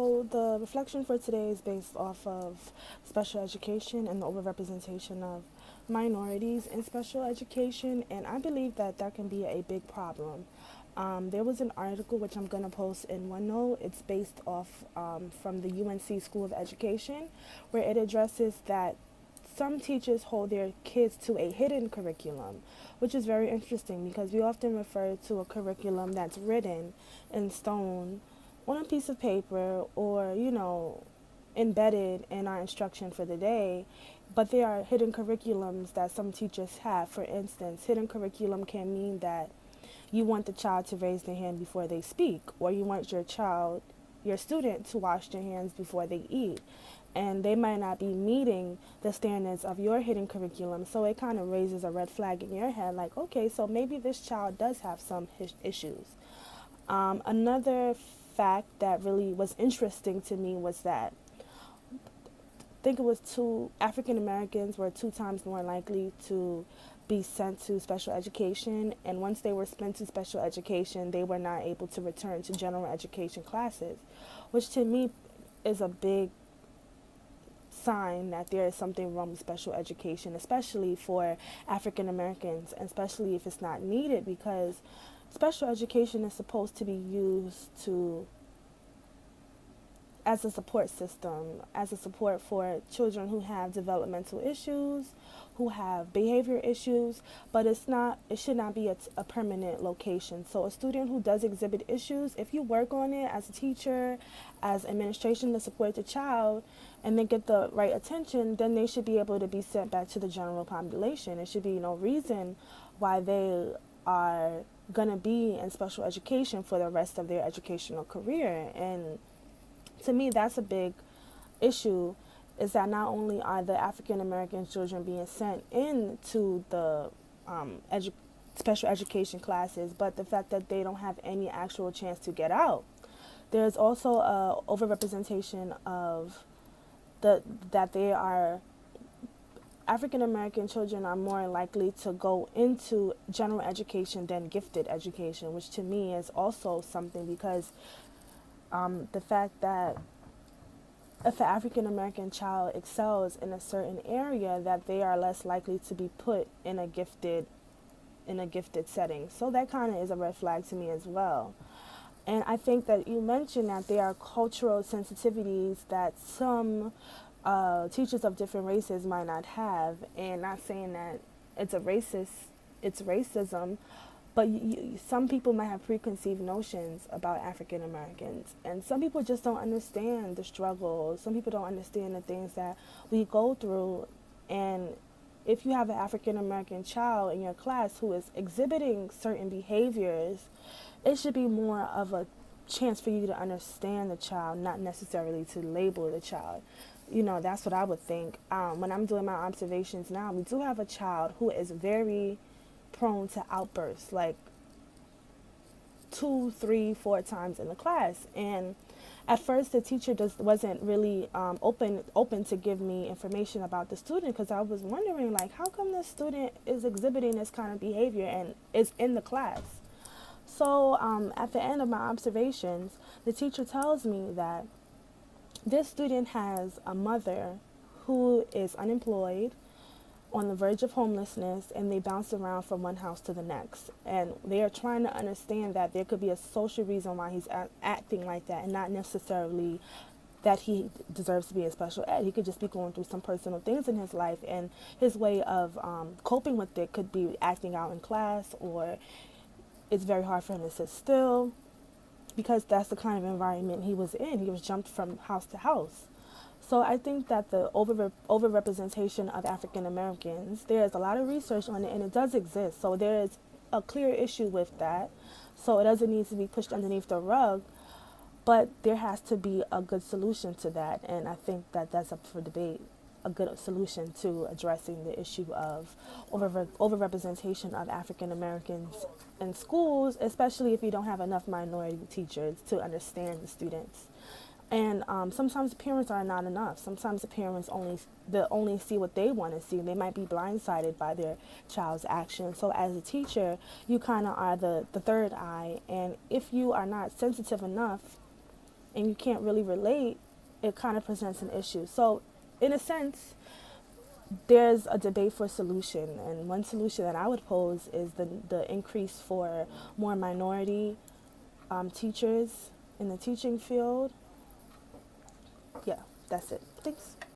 So the reflection for today is based off of special education and the overrepresentation of minorities in special education, and I believe that that can be a big problem. There was an article which I'm going to post in OneNote. It's based off from the UNC School of Education, where it addresses that some teachers hold their kids to a hidden curriculum, which is very interesting because we often refer to a curriculum that's written in stone on a piece of paper or, embedded in our instruction for the day. But there are hidden curriculums that some teachers have. For instance, hidden curriculum can mean that you want the child to raise their hand before they speak, or you want your student, to wash their hands before they eat. And they might not be meeting the standards of your hidden curriculum. So it kind of raises a red flag in your head like, okay, so maybe this child does have some issues. Another fact that really was interesting to me was that I think it was two African Americans were 2 times more likely to be sent to special education, and once they were sent to special education, they were not able to return to general education classes, which to me is a big sign that there is something wrong with special education, especially for African Americans, and especially if it's not needed, because special education is supposed to be used to as a support system, as a support for children who have developmental issues, who have behavior issues, but it should not be a permanent location. So a student who does exhibit issues, if you work on it as a teacher, as administration to support the child, and they get the right attention, then they should be able to be sent back to the general population. There should be no reason why they are going to be in special education for the rest of their educational career. And to me, that's a big issue, is that not only are the African American children being sent into the special education classes, but the fact that they don't have any actual chance to get out. There's also a overrepresentation of that they are African American children are more likely to go into general education than gifted education, which to me is also something because the fact that if an African American child excels in a certain area, that they are less likely to be put in a gifted setting. So that kind of is a red flag to me as well. And I think that you mentioned that there are cultural sensitivities that some teachers of different races might not have, and not saying that it's racism, but some people might have preconceived notions about African Americans, and some people just don't understand the struggle. Some people don't understand the things that we go through, and if you have an African American child in your class who is exhibiting certain behaviors, it should be more of a chance for you to understand the child, not necessarily to label the child. That's what I would think. When I'm doing my observations now, we do have a child who is very prone to outbursts, like 2, 3, 4 times in the class. And at first, the teacher just wasn't really open to give me information about the student, because I was wondering, like, how come this student is exhibiting this kind of behavior and is in the class? So at the end of my observations, the teacher tells me that this student has a mother who is unemployed, on the verge of homelessness, and they bounce around from one house to the next. And they are trying to understand that there could be a social reason why he's acting like that, and not necessarily that he deserves to be in special ed. He could just be going through some personal things in his life, and his way of coping with it could be acting out in class, or it's very hard for him to sit still because that's the kind of environment he was in. He was jumped from house to house. So I think that the overrepresentation of African Americans, there's a lot of research on it, and it does exist. So there is a clear issue with that. So it doesn't need to be pushed underneath the rug, but there has to be a good solution to that. And I think that that's up for debate, a good solution to addressing the issue of overrepresentation of African Americans in schools, especially if you don't have enough minority teachers to understand the students. And sometimes the parents are not enough. Sometimes the parents only see what they want to see. They might be blindsided by their child's actions. So as a teacher, you kind of are the third eye. And if you are not sensitive enough and you can't really relate, it kind of presents an issue. So in a sense, there's a debate for a solution, and one solution that I would pose is the increase for more minority teachers in the teaching field. Yeah, that's it. Thanks.